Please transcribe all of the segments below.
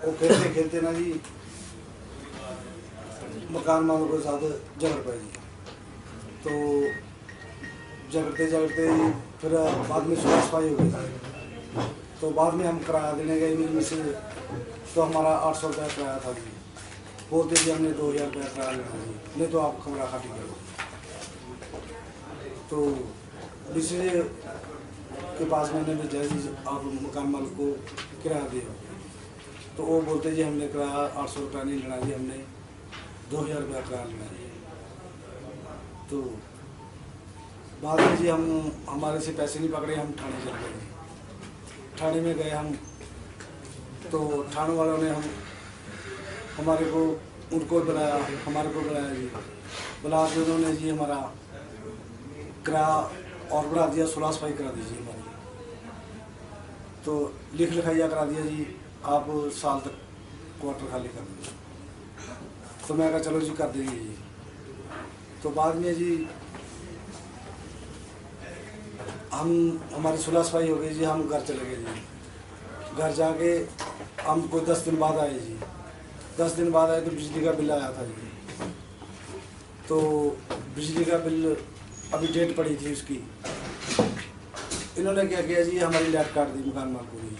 वो खेलते खेलते ना जी मकान मालिक के साथ झगड़ पाए जी। तो झगड़ते झगड़ते फिर बाद में सुलह सफाई हो गई। तो बाद में हम किराया देने गए मेरी मिसेज, तो हमारा 800 रुपया किराया था जी। बोलते जी हमने 2000 रुपया किराया लेना जी, नहीं तो आप कमरा खाली करो। तो मिसेज के पास मैंने भेजा जी आप मकान मालिक को किराया दिया। तो वो बोलते जी हमने किराया 800 रुपया नहीं लेना जी, हमने 2000 रुपया किराया लेना जी। तो बाद में जी हम हमारे से पैसे नहीं पकड़े, हम थाने चल गए। थाने में गए हम, तो थाने वालों ने हमारे को उनको बुलाया, हमारे को बुलाया जी। बुला के उन्होंने जी हमारा किराया और बढ़ा दिया, सुलह सफाई करा दीजिए हमारी। तो लिख लिखाइया करा दिया जी, आप साल तक क्वार्टर खाली कर दीजिए। तो मैं कहा चलो जी कर देंगे जी। तो बाद में जी हमारी सुलह सफाई हो गई जी, हम घर चले गए जी। घर जाके हम कोई 10 दिन बाद आए जी। 10 दिन बाद आए तो बिजली का बिल आया था जी। तो बिजली का बिल अभी डेट पड़ी थी उसकी। इन्होंने क्या किया जी, हमारी लाइट काट दी मकान मालिक को जी।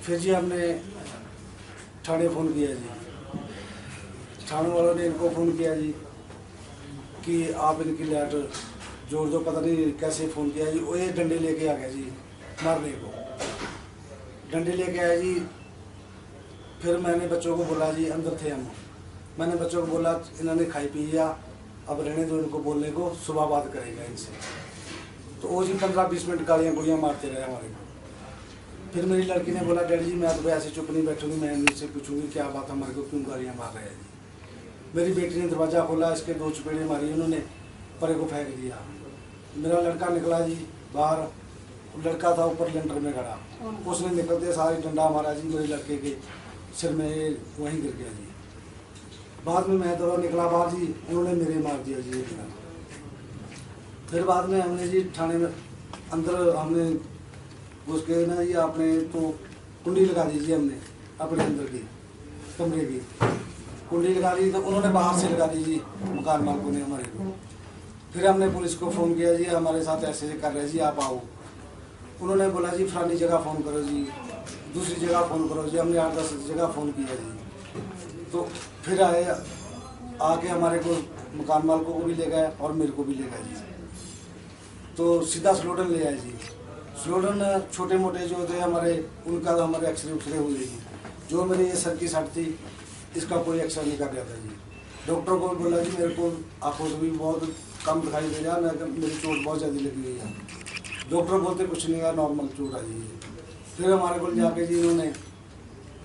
फिर जी हमने थाने फ़ोन किया जी। थाने वालों ने इनको फ़ोन किया जी कि आप इनकी लाइट जोड़ दो। पता नहीं कैसे फ़ोन किया जी, वो ये डंडे लेके आ गया जी मारने को। डंडे लेके आया जी। फिर मैंने बच्चों को बोला जी, अंदर थे हम, मैंने बच्चों को बोला इन्होंने खाई पी लिया, अब रहने दो इनको, बोलने को सुबह बात करेगा इनसे। तो वो जी 15-20 मिनट गालियाँ गुड़ियाँ मारते रहे हमारे को। फिर मेरी लड़की ने बोला डैडी जी मैं तो ऐसे चुप नहीं बैठूंगी, मैं इनसे पूछूंगी क्या बात हमारे को क्यों गालियाँ मार रहे हैं जी। मेरी बेटी ने दरवाज़ा खोला, इसके 2 चपेड़े मारी उन्होंने, परे को फेंक दिया। मेरा लड़का निकला जी बाहर, लड़का था ऊपर लेंटर में खड़ा, उसने निकलते सारी डंडा मारा जी मेरे लड़के के सिर में, वहीं गिर गया जी। बाद में मैं दौड़ा निकला बाहर जी, उन्होंने मेरे मार दिया जी। फिर बाद में हमने जी थाने में अंदर हमने घुस के ना जी, आपने तो कुंडी लगा दी जी, हमने अपने अंदर की कमरे की कुंडी लगा दी। तो उन्होंने बाहर से लगा दी जी मकान मालिकों ने हमारे को। फिर हमने पुलिस को फ़ोन किया जी, हमारे साथ ऐसे कर रहे जी, आप आओ। उन्होंने बोला जी फलानी जगह फ़ोन करो जी, दूसरी जगह फ़ोन करो जी। हमने 8-10 जगह फ़ोन किया जी। तो फिर आए, आके हमारे को मकान मालिकों को भी ले गए और मेरे को भी ले गए जी। तो सीधा स्लोडन ले आए जी। स्लोडन छोटे मोटे जो थे हमारे, उनका तो हमारे एक्सरे उक्सरे हुए जी। जो मेरे ये सर की सट थी, इसका कोई एक्सरे नहीं कर रहा था जी। डॉक्टर को बोला जी मेरे को आँखों से भी बहुत कम दिखाई दे रहा है, मेरी चोट बहुत ज़्यादा लगी हुई है। डॉक्टर बोलते कुछ नहीं है, नॉर्मल चोट आ जी। फिर हमारे को जाके जी इन्होंने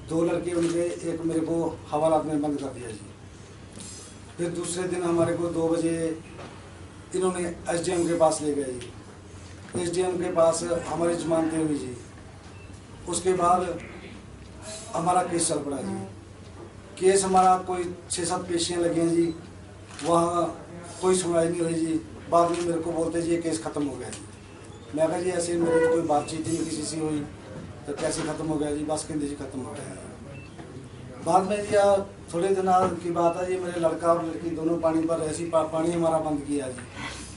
2 लड़के उनके, एक मेरे को हवालात में बंद कर दिया जी। फिर दूसरे दिन हमारे को 2 बजे इन्होंने एसडीएम के पास ले गए जी। एसडीएम के पास हमारी जमानतें हुई जी। उसके बाद हमारा केस चल पड़ा जी। केस हमारा कोई 6-7 पेशियाँ लगी हैं जी, वहाँ कोई सुनवाई नहीं हुई जी। बाद में मेरे को बोलते जी ये केस ख़त्म हो गया जी। मैं कहा जी ऐसे मेरी तो कोई बातचीत नहीं किसी से हुई, तो कैसे ख़त्म हो गया जी, बस कहते जी ख़त्म हो गया। बाद में जी थोड़े दिन की बात है जी, मेरे लड़का और लड़की दोनों पानी पर ऐसी पानी हमारा बंद किया जी।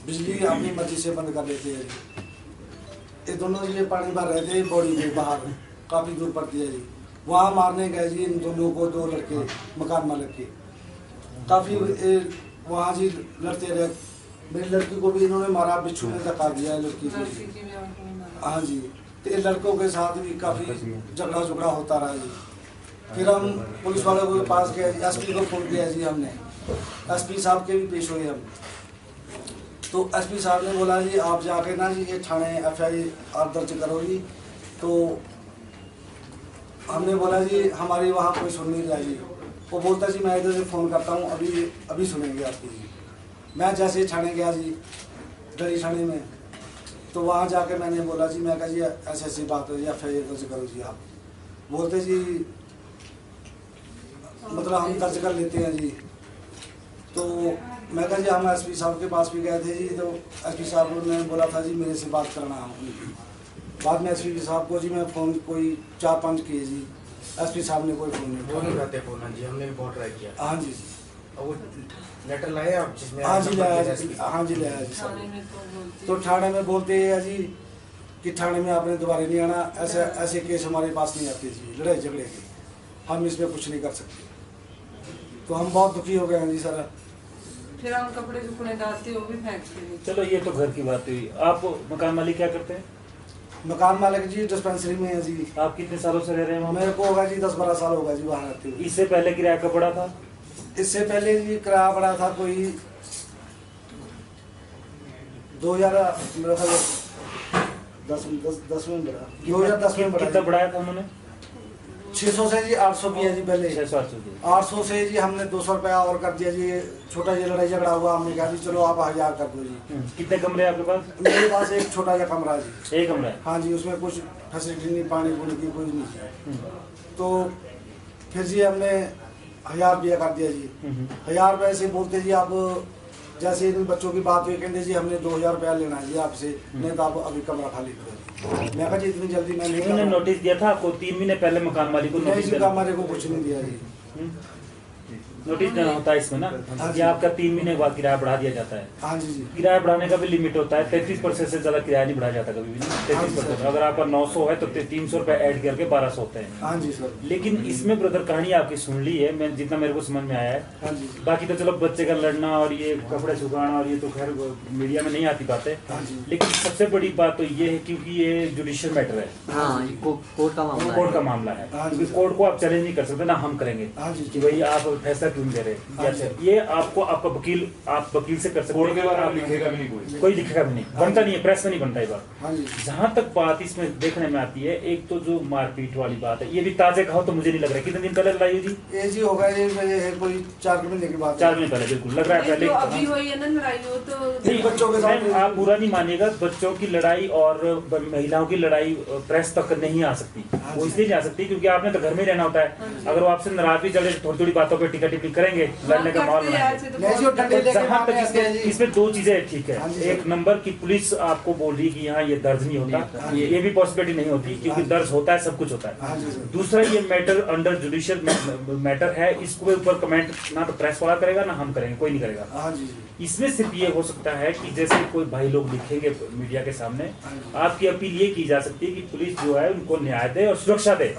बिजली अपनी मर्जी से बंद कर देते हैं जी। ये दोनों जी पानी भर रहे थे बॉडी में, बाहर काफ़ी दूर पड़ती है जी। वहाँ मारने गए जी इन दोनों को, 2 लड़के मकान मालिक के। काफ़ी वहाँ जी लड़ते रहे। मेरी लड़की को भी इन्होंने मारा, बिच्छू ने धक्का दिया है लड़की को। हाँ जी। तो इन लड़कों के साथ भी काफ़ी झगड़ा होता रहा जी। फिर हम पुलिस वालों के पास गए, एसपी को फ़ोन किया जी हमने। एसपी साहब के भी पेश हुए हम। तो एसपी साहब ने बोला जी आप जाके ना जी ये थाने FIR दर्ज करो जी। तो हमने बोला जी हमारी वहाँ कोई सुन नहीं रहा जी। वो बोलता जी मैं इधर से फ़ोन करता हूँ, अभी सुनेंगे आपकी जी। मैं जैसे थाने गया जी, डरी थाने में, तो वहाँ जाके मैंने बोला जी, मैं कहा जी ऐसी ऐसी बात हो जी, FIR दर्ज करो जी आप। बोलते जी मतलब हम दर्ज कर लेते हैं जी। तो मैं कहा जी हम एसपी साहब के पास भी गए थे जी। तो एसपी साहब ने बोला था जी मेरे से बात करना है उनकी। बाद में एसपी साहब को जी मैं फ़ोन कोई 4-5 किए जी, एसपी साहब ने कोई फोन नहीं वो नहीं उठाते फोन। हाँ जी, हमने भी बहुत ट्राई किया। हाँ जी और वो लेटर लाए आप जिसमें? हाँ जी लाया जी, हाँ जी लाया जी सर। तो थाने में बोलते हैं जी कि थाने में आपने दोबारा नहीं आना, ऐसे ऐसे केस हमारे पास नहीं आते जी, लड़ाई झगड़े के, हम इसमें कुछ नहीं कर सकते। तो हम बहुत दुखी हो गए हैं जी सर। फिर हम कपड़े सुखने डालते वो भी फेंकते हैं। चलो ये तो घर की बात हुई। आप मकान मालिक क्या करते हैं? मकान मालिक जी डिस्पेंसरी में है जी। आप कितने सालों से रह रहे हैं वहाँ? मेरे को होगा जी 10-12 साल होगा जी वहाँ रहते हुए। इससे पहले किराया कब पड़ा था? इससे पहले जी किराया पड़ा था कोई 2010 में बढ़ा, 2010 में बढ़ा। कितना बढ़ाया था उन्होंने? 600 से जी 800 किया जी पहले। 800 से जी हमने 200 रुपया और कर दिया जी। छोटा जी लड़ाई झगड़ा हुआ, हमने कहा जी चलो आप 1000 कर दो जी। कितने कमरे आपके पास? मेरे पास एक छोटा सा कमरा है जी। एक कमरा है? हाँ जी, उसमें कुछ फैसिलिटी नहीं, पानी पूनी की कोई नहीं है। तो फिर जी हमने 1000 रुपया कर दिया जी। 1000 रुपये से बोलते जी आप जैसे इन बच्चों की बात हुई, कहते जी हमने 2000 रुपया लेना है जी आपसे, नहीं तो आप अभी कमरा खाली करो। मैं कहा जी इतनी जल्दी मैं नहीं। उन्होंने नोटिस दिया था आपको 3 महीने पहले मकान मालिक को? नहीं जी, हमारे को कुछ नहीं दिया जी। नोटिस देना होता है इसमें ना कि आपका 3 महीने के बाद किराया बढ़ा दिया जाता है। हाँ जी जी। किराया बढ़ाने का भी लिमिट होता है, 33% से ज्यादा किराया नहीं बढ़ाया जाता कभी भी। 33%। अगर आपका 900 है तो 300 रुपए ऐड करके 1200 होते हैं। हाँ जी सर। लेकिन इसमें ब्रदर कहानी आपकी सुन ली है, मैं जितना मेरे को समझ में आया है। हाँ जी। बाकी तो चलो बच्चे का लड़ना और ये कपड़े सुखाना और ये तो खैर मीडिया में नहीं आती बातें। हाँ जी। लेकिन सबसे बड़ी बात तो ये है क्योंकि ये जुडिशियल मैटर है। हाँ, कोर्ट का मामला है। कोर्ट का मामला है। हाँ जी। क्योंकि कोर्ट को आप चैलेंज नहीं कर सकते ना हम करेंगे हाँ जी। कि भाई आप फैसला क्यों दे रहे हैं। हाँ जी। ये आपको आपका वकील, आप वकील से कर सकते कोर्ट के हैं। बारे में आप लिखेगा भी नहीं कोई लिखेगा भी नहीं, बनता नहीं है, प्रेस में नहीं बनता ये बात। हाँ जी। जहाँ तक बात इसमें देखने में आती है, एक तो जो मारपीट वाली बात है, ये भी ताजे कहो तो मुझे नहीं लग रहा है। कितने दिन पहले लड़ाई हुई थी? ये जी होगा ये कोई 4 महीने की बात है। 4 महीने पहले, बिल्कुल लग रहा है पहले। तो अभी हुई है ना लड़ाई, हो तो नहीं, बच्चों के साथ आप बुरा नहीं मानिएगा, बच्चों की लड़ाई और महिलाओं की लड़ाई प्रेस तक नहीं आ सकती। वो इसलिए नहीं आ सकती क्योंकि आपने तो घर में ही रहना होता है। अगर वो आपसे नाराज भी चले थोड़ी थोड़ी बातों पर टिका टिप्पणी करेंगे, लड़ने का माहौल बनाएंगे। जहाँ तक इसमें 2 चीजें ठीक है। एक नंबर की पुलिस आपको बोल रही कि यहाँ ये दर्ज नहीं होता, ये भी पॉसिबिलिटी नहीं होती क्योंकि दर्ज होता है, सब कुछ होता है। दूसरा, ये मैटर अंडर जुडिशियल मैटर है, इसके ऊपर कमेंट ना तो प्रेस वाला करेगा ना हम करेंगे, कोई नहीं करेगा। इसमें सिर्फ ये हो सकता है कि जैसे कोई भाई लोग लिखेंगे मीडिया के सामने, आपकी अपील ये की जा सकती है कि पुलिस जो है उनको न्याय दे और सुरक्षा दे।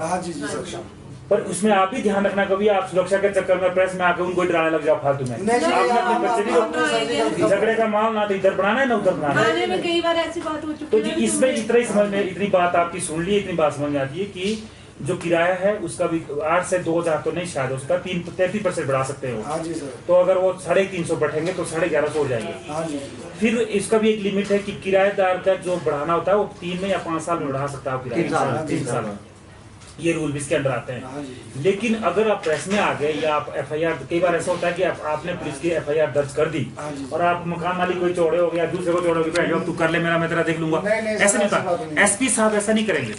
पर उसमें आप ही ध्यान रखना, कभी आप सुरक्षा के चक्कर में प्रेस में आकर उनको डराने लग जाओ फालतू में। आपने अपने बच्चे नहीं, झगड़े का माहौल ना तो इधर बनाना है ना उधर बनाना है। में कई बार ऐसी बात हो चुकी है। तो इसमें इतना ही समझ में, इतनी बात आपकी सुन ली, इतनी बात समझ में आती है कि जो किराया है उसका भी 8 से 2000 तो नहीं, शायद उसका 33% बढ़ा सकते हो। तो अगर वो 350 बैठेंगे तो 1150 हो जाएंगे। फिर इसका भी एक लिमिट है कि किराएदार का जो बढ़ाना होता है वो 3 या 5 साल में बढ़ा सकता है किराया। 3 साल ये रूल भी इसके अंडर आते हैं। लेकिन अगर आप प्रेस में आ गए या आप FIR, कई बार ऐसा होता है कि आपने पुलिस की FIR दर्ज कर दी और आप मकान मालिक कोई चौड़े हो गया, दूसरे को चौड़े हो गया, तू कर ले मेरा, मैं तेरा देख लूंगा, ऐसा नहीं होता। SP साहब ऐसा नहीं करेंगे।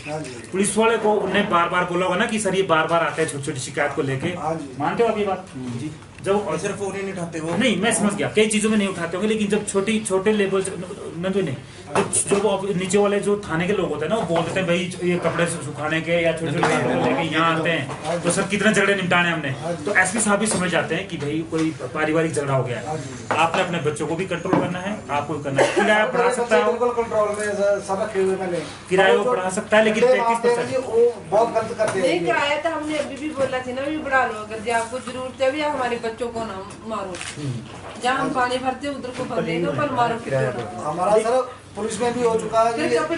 पुलिस वाले को उन्हें बार बार बोला होगा ना कि सर ये बार बार आते हैं छोटी छोटी शिकायत को लेके, मानते हो आप ये बात? जी। जब सिर्फ फोन ही नहीं उठाते वो, नहीं मैं समझ गया, कई चीजों में नहीं उठाते होंगे, लेकिन जब छोटे लेवल नहीं, जो नीचे वाले जो थाने के लोग होते हैं ना, वो बोल देते हैं भाई ये कपड़े सुखाने के या छोटे छोटे बातों को लेके यहाँ आते हैं तो सर कितने झगड़े निपटाने हमने। तो SP साहब भी समझ जाते हैं कि भाई कोई पारिवारिक झगड़ा हो गया है, आपने अपने बच्चों को भी कंट्रोल करना है, आपको करना है। किराया बढ़ा सकता है, किराया वो बढ़ा सकता है, लेकिन 33% नहीं किराया तो हमने अभी भी बोला थी ना, भी बढ़ा लो अगर जो आपको जरूरत है भी, हमारे बच्चों को ना मारो, जहाँ हम पानी भरते उधर को भर देगा, पर मारो हमारा सर पुलिस में भी हो चुका है कि आप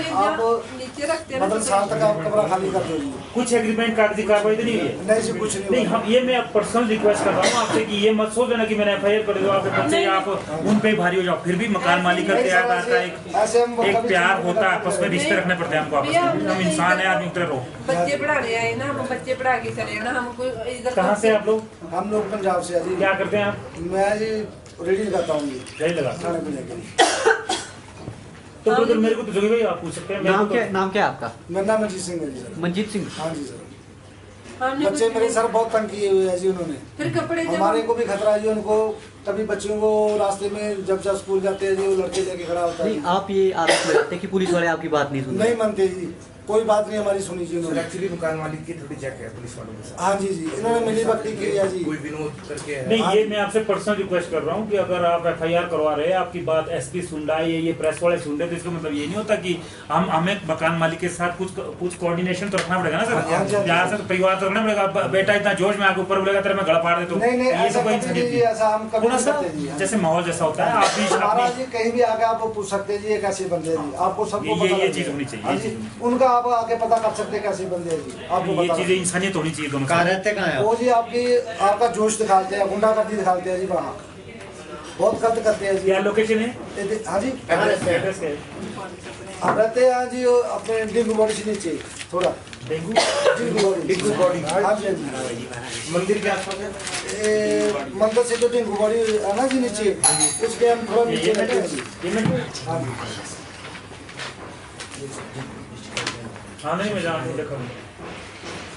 नीचे रखते मतलब साल तक आप कमरा खाली कर दो। कुछ एग्रीमेंट कागजी कार्रवाई तो नहीं हुई है? नहीं, कुछ नहीं। हम ये मैं पर्सनल रिक्वेस्ट कर रहा हूँ आपसे कि ये मत सोच लेना कि मैंने FIR कर दिया, आपके बच्चे आप उन पे भारी हो जाओ। फिर भी मकान मालिक का प्यार आता है, एक प्यार होता है, आपस में रिश्ते रखने पड़ते हैं हमको आपस में। हम इंसान है, आदमी उतरे रहो। बच्चे पढ़ाने आए ना, हम बच्चे पढ़ा के चले ना, हमको इधर। कहाँ से आप लोग? हम लोग पंजाब से। क्या करते हैं आप? मैं जी रेडी लगाता हूँ, रेडी लगाता। तो ब्रदर मेरे को तो जोगी भाई आप पूछ सकते हैं। नाम क्या है आपका? मेरा नाम मंजीत सिंह है जी सर। मंजीत सिंह? हाँ जी सर। बच्चे मेरे सर बहुत तंग किए हुए हैं जी उन्होंने। फिर कपड़े हमारे को भी खतरा है जी उनको, कभी बच्चों को रास्ते में जब स्कूल जाते हैं जी वो लड़के लेके खड़ा होता है। नहीं, आप ये आरोप लगाते हैं कि पुलिस वाले आपकी बात नहीं सुनते? नहीं मानते जी। कोई बात नहीं हमारी सुनी जी सर उन्होंने। एक्चुअली मकान मालिक की थोड़ी चेक है पुलिस वालों के साथ। हाँ जी जी, इन्होंने मिली भक्ति की है जी। कोई विनोद करके है। नहीं, ये मैं आपसे पर्सनल रिक्वेस्ट कर रहा हूँ कि अगर आप एफआईआर करवा रहे हैं, आपकी बात एसपी सुन रहा है, ये प्रेस वाले सुन रहे, तो इसका मतलब ये नहीं होता कि हमें मकान मालिक के साथ कुछ कोऑर्डिनेशन तो रखना पड़ेगा ना सर। हाँ जी, हाँ जी। जहाँ से परिवार तो रखना पड़ेगा। बेटा इतना जोश में आके ऊपर बोलेगा तेरे मैं गला फाड़ देता हूँ, नहीं नहीं, ये ऐसा तो कोई कभी नहीं जी, ऐसा हम कभी थोड़ा नहीं सा करते जी। जैसे माहौल जैसा होता है, आप भी महाराज अपनी जी कहीं भी आके आप पूछ सकते हैं जी ये कैसे बंदे हैं जी, आपको सबको ये पता चीज लगेगा। होनी चाहिए, हाँ ये जी, चीज उनका आप आके पता कर सकते हैं कैसे बंदे हैं जी, आपको ये पता चीजें इंसानियत होनी चाहिए दोनों कहाँ साथ। रहते कहाँ है वो जी आपका जोश दिखाते हैं, गुंडागर्दी दिखाते हैं जी वहाँ, बहुत गलत करते हैं जी। क्या लोकेशन है? हाँ जी, एड्रेस क्या है? हम रहते हैं जी अपने डिंगू बॉडी से नीचे थोड़ा, डेंगू डिंगू बॉडी। हाँ जी हाँ जी। मंदिर के आसपास है। मंदिर से जो डिंगू बॉडी है ना जी नीचे, उसके हम थोड़ा नीचे रहते हैं जी। हाँ जी। हाँ नहीं, मैं जानता देखा हूँ।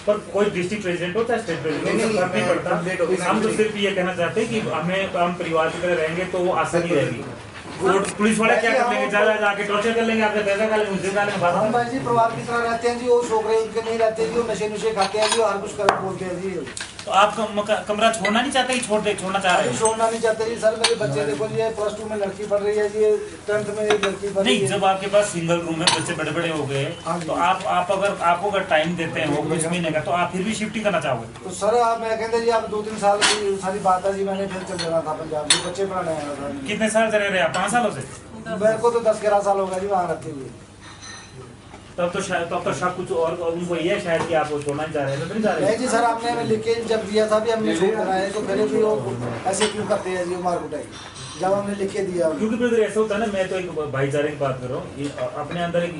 पर कोई डिस्ट्रिक्ट प्रेसिडेंट हो चाहे स्टेट प्रेसिडेंट नहीं, फर्क नहीं पड़ता। लेट हो गया। हम तो सिर्फ ये कहना चाहते हैं कि हम परिवार की तरह रहेंगे तो वो आसानी रहेगी। और पुलिस वाले क्या कर लेंगे, ज्यादा जाके टॉर्चर कर लेंगे, आपके पैसा खा लेंगे, मुझे खा लेंगे, हम बात भाई जी परिवार की तरह रहते हैं जी, वो छोकरे उनके नहीं रहते जी, वो नशे नुशे खाते हैं जी, हर कुछ कर बोलते हैं जी। तो आप कमरा छोड़ना नहीं चाहते कि छोड़ना चाह रहे अभी हैं? छोड़ना नहीं चाहते जी सर, मेरे बच्चे देखो जी, +2 में लड़की पढ़ रही है जी, 10th में एक लड़की पढ़ रही नहीं, है। जब आपके पास सिंगल रूम है, बच्चे बड़े बड़े हो गए, हाँ जी। तो आप अगर आपको अगर टाइम देते हैं वो कुछ महीने का, तो आप फिर भी शिफ्टिंग करना चाहोगे? तो सर आप मैं कहते जी आप 2-3 साल की सारी बात है जी, मैंने फिर चल जाना था पंजाब जी, बच्चे पढ़ाने आया था। कितने साल से रह रहे हैं आप? 5 सालों से? मेरे को तो 10-11 साल हो गया जी वहाँ रहते हुए। तब तो शक कुछ और उनको ये है शायद कि आप वो छोड़ना नहीं चाह रहे हैं, तो नहीं चाह रहे नहीं जी सर, आपने हमें लिख के जब दिया था भी हमने छोड़ देना है, तो फिर भी वो ऐसे क्यों करते हैं जी मार कुटाई, जब हमने लिख के दिया। क्योंकि ब्रदर ऐसा होता है ना, मैं तो एक भाईचारे की बात कर रहा हूँ, अपने अंदर एक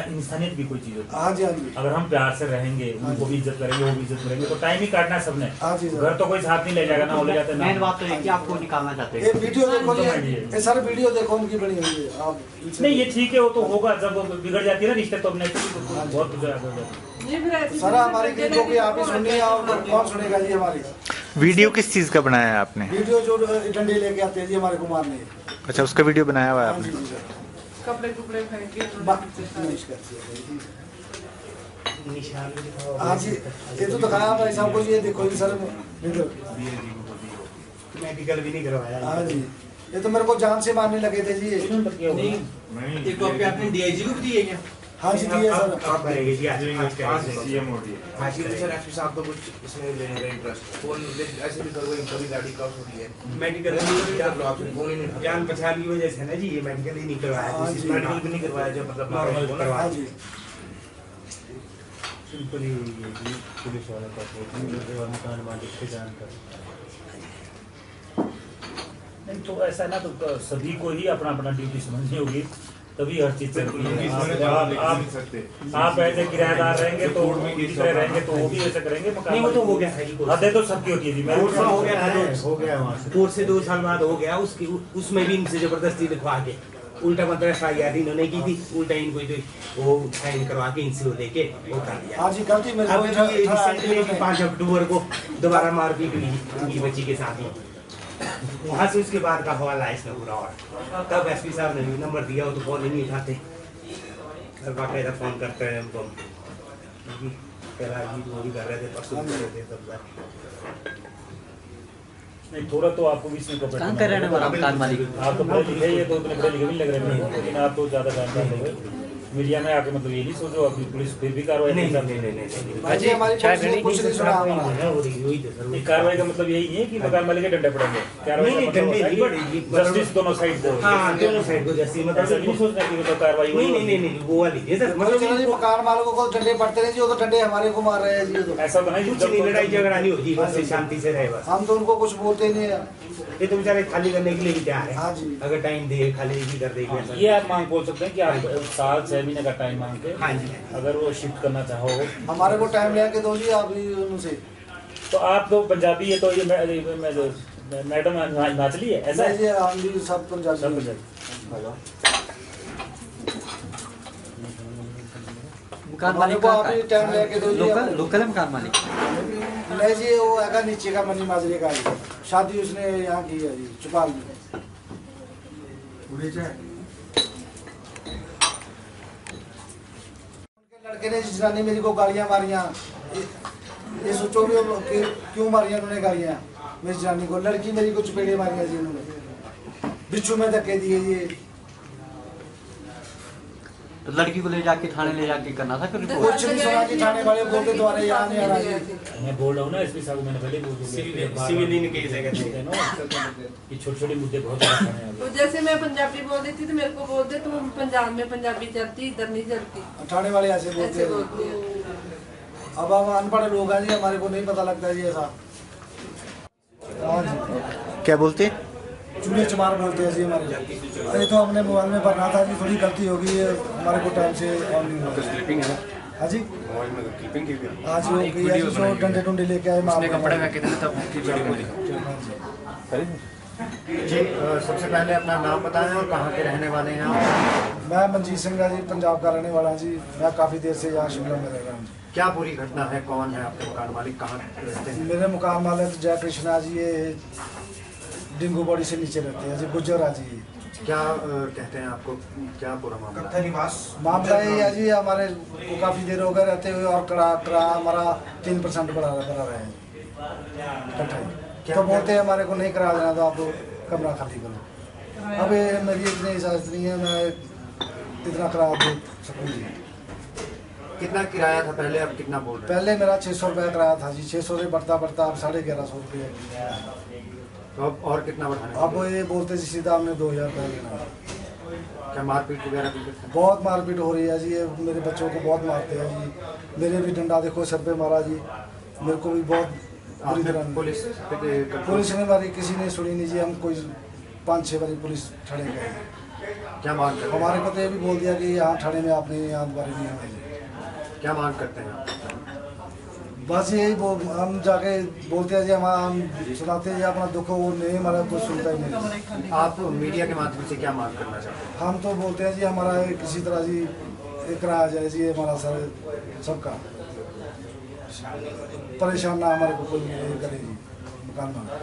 इंसानियत भी कोई चीज होती है। हाँ जी हाँ जी अगर हम प्यार से रहेंगे, उनको भी इज्जत करेंगे, वो भी इज्जत करेंगे, तो टाइम ही काटना है सबने। हाँ जी सर। घर तो कोई साथ नहीं ले जाएगा ना, वो ले जाते मेन ना। बात तो है कि आपको निकालना चाहते ये हैं। वीडियो देखो हाँ जी। ये सर वीडियो देखो उनकी बनी हुई है आप इनसे- नहीं, ये ठीक है, वो तो होगा, जब वो बिगड़ जाती है ना रिश्ते, तो अपने बहुत कुछ हो जाता है। ये फिर ऐसी सर हमारी वीडियो की आप ही सुननी है, और कौन सुनेगा जी हमारी वीडियो किस चीज़ का बनाया है आपने? वीडियो? जो डंडे लेके आते हैं जी हमारे कुमार ने। अच्छा, उसका वीडियो बनाया हुआ है हाँ आपने? जी जी सर। कपड़े कुपड़े फेंक के नहीं करती है। हाँ जी, ये तो दिखाया भाई साहब को, ये देखो जी सर इधर। मेडिकल भी नहीं करवाया। हाँ जी, ये तो मेरे को जान से मारने लगे थे जी ये। एक कॉपी आपने डीआईजी को भी दी है क्या? हाँ जी दिए सर। आप भरेंगे जी आज सीएम हो रही है। हाँ जी सर, एसपी साहब तो कुछ इसमें लेने का इंटरेस्ट फोन ऐसे भी करो, कभी गाड़ी कब होती है मेडिकल कर लो, आपने फोन ही नहीं जान पहचान की वजह से ना जी, ये मेडिकल ही नहीं करवाया। हाँ जी। मेडिकल भी नहीं करवाया जो मतलब नॉर्मल हाँ करवाया। जी सिंपल ही ये जी पुलिस वाला का फोटो और मकान मालिक से जानकर। नहीं तो ऐसा ना, तो सभी को ही अपना अपना ड्यूटी समझनी होगी, तभी हर चीज चलती है। आप ऐसे किराएदार रहेंगे तो दूसरे रहेंगे तो वो भी ऐसे करेंगे। नहीं, वो तो हो गया है जी, हदें तो सबकी होती है जी। कोर्ट से हो गया है, हो गया वहाँ से। कोर्ट से 2 साल बाद हो गया, उसकी उसमें भी इनसे जबरदस्ती लिखवा के उल्टा मतलब FIR इन्होंने की थी, उल्टा इनको जो वो साइन करवा के इनसे वो लेके वो कर दिया। हाँ जी, गलती मेरे अब को ये रिसेंटली 5 अक्टूबर को दोबारा मारपीट हुई उनकी बच्ची के साथ ही, वहाँ से उसके बाद का हवाला है इसमें पूरा। और तब SP साहब ने भी नंबर दिया, वो तो फोन ही नहीं उठाते, और बाकायदा फोन करते हैं हमको। वो भी कर रहे थे, परसों भी कर रहे थे सब। नहीं, थोड़ा तो आपको भी इसमें कपड़े कहाँ कर रहे हैं हमारा मकान मालिक? आप तो पढ़े लिखे, ये तो उतने पढ़े लिखे भी लग रहे हैं, लेकिन आप तो ज्यादा जानकार हो गए। मीडिया में आके मतलब ये नहीं सोचो अभी पुलिस फिर भी कार्रवाई नहीं नहीं नहीं करती। नहीं नहीं भाई जी हमारी पुलिस ने कुछ नहीं सुना हमारा। नहीं, कार्रवाई का मतलब यही नहीं है कि मकान मालिक के डंडे पड़ेंगे। कार्रवाई नहीं, का मतलब डंडे होता है नहीं कि पड़ेगी। जस्टिस दोनों साइड को। हाँ, दोनों साइड को जैसे ऐसा भी नहीं मतलब सोचना कि मतलब कार्रवाई हुई नहीं नहीं नहीं वो वाली है सर, मतलब चलो जी, मतलब मकान मालिकों को डंडे पड़ते रहे जी, वो तो डंडे हमारे को मार रहे हैं जी। तो ऐसा तो नहीं कुछ नहीं, लड़ाई झगड़ा नहीं होती, बस शांति से रहे बस। हम तो उनको कुछ बोलते ही नहीं है। ये तो बेचारे खाली करने के लिए भी तैयार है, हाँ जी। अगर टाइम दे खाली भी कर देगी। ये आप मांग बोल सकते हैं कि आप 7-6 महीने का टाइम मांग के, हाँ जी, अगर वो शिफ्ट करना चाहो हमारे को टाइम लेके दो जी आप ही उनसे। तो आप तो पंजाबी है, तो ये मैडम हिमाचली है, ऐसा नहीं है? जी, हम भी सब पंजाबी सब हैं। पंजाबी। मकान हमारे मालिक को का आप ही टाइम लेके दो जी। लोकल लोकल है मकान मालिक। नहीं जी, वो आएगा नीचे का मनी माजरे का जी। शादी उसने यहाँ की है जी, चुपाल में। लड़के ने जनानी मेरी को गालियाँ मारियाँ, ये सोचो कि क्यों मारियाँ उन्होंने गालियाँ मेरी जनानी को। लड़की मेरी को चपेड़े मारियाँ जी उन्होंने, बिच्छू में धक्के दिए ये। तो लड़की को ले जाके थाने ले जाके करना था फिर रिपोर्ट। कुछ नहीं सुना कि थाने वाले बोलते तुम्हारे यहाँ नहीं आ रहा जी। मैं बोल रहा हूँ ना एसपी साहब, मैंने पहले बोल दिया सिविल केस है कि छोटे-छोटे मुद्दे बहुत ज्यादा हैं। तो जैसे मैं पंजाबी बोल देती तो मेरे को बोलते तुम पंजाब में पंजाबी चलती, इधर नहीं चलती, थाने वाले ऐसे बोलते ऐसे हैं। बोलते हैं। अब हम अनपढ़ लोग हैं जी, हमारे को नहीं पता लगता जी ऐसा। हाँ जी, क्या बोलते हैं? चूल्हे चमार बोलते हैं जी हमारे। अरे तो हमने मोबाइल में भरना था जी, थोड़ी गलती हो गई है, हमारे को टाइम से ऑन नहीं हुआ। हाँ जी, हाँ जी, हो गई है जी, जो डंडे डुंडे लेके आए मार कपड़े में कितने तब जी। सबसे पहले अपना नाम बताएं और कहाँ के रहने वाले हैं आप? मैं मनजीत सिंह जी, पंजाब का रहने वाला जी। मैं काफ़ी देर से यहाँ शिमला में रह रहा हूँ। क्या पूरी घटना है, कौन है आपके मकान मालिक, कहाँ रहते हैं? मेरे मकान मालिक जय कृष्णा जी, ये डिंगू बॉडी से नीचे रहते हैं जी, गुजर जी। क्या कहते हैं आपको, क्या पूरा मामला? कत्था निवास मामला ये है जी, हमारे को काफ़ी देर हो गए रहते हुए और किराया हमारा 3% बढ़ा रहे हैं इकट्ठा ही। तो बोलते हैं हमारे को नहीं करा देना, तो आप कमरा खाली करो। अब ये मेरी इतनी इजाज़त नहीं है, मैं इतना किराया दे सकूँगी। कितना किराया था पहले, अब कितना बोल रहे हैं? पहले मेरा 600 रुपया किराया था जी, 600 से बढ़ता बढ़ता अब 1150 रुपये। तो अब और कितना बढ़ाने? अब ये बोलते जी सीधा हमने 2000 रुपया देना। क्या मारपीट वगैरह भी करते हैं? बहुत मारपीट हो रही है जी, ये मेरे बच्चों को बहुत मारते हैं जी। मेरे भी डंडा देखो सर पे मारा जी, मेरे को भी बहुत बुरी आपने तरह। पुलिस ने मारी, किसी ने सुनी नहीं जी। हम कोई 5-6 बारी पुलिस थाने गए। क्या मांग करते हैं? हमारे को तो ये भी बोल दिया कि यहाँ थाने में आपने यहाँ दोबारा नहीं आना जी। क्या मांग करते हैं आप? बस यही हम जाके बोलते हैं जी, हम सुनाते हैं जी अपना दुख, वो नहीं हमारा कुछ सुनता ही नहीं। आप मीडिया के माध्यम से क्या मांग करना चाहते हैं? हम तो बोलते हैं जी हमारा किसी तरह जी कराया जाए जी, हमारा सर सबका परेशान ना हमारे को कोई करे जी, मकान मालिक।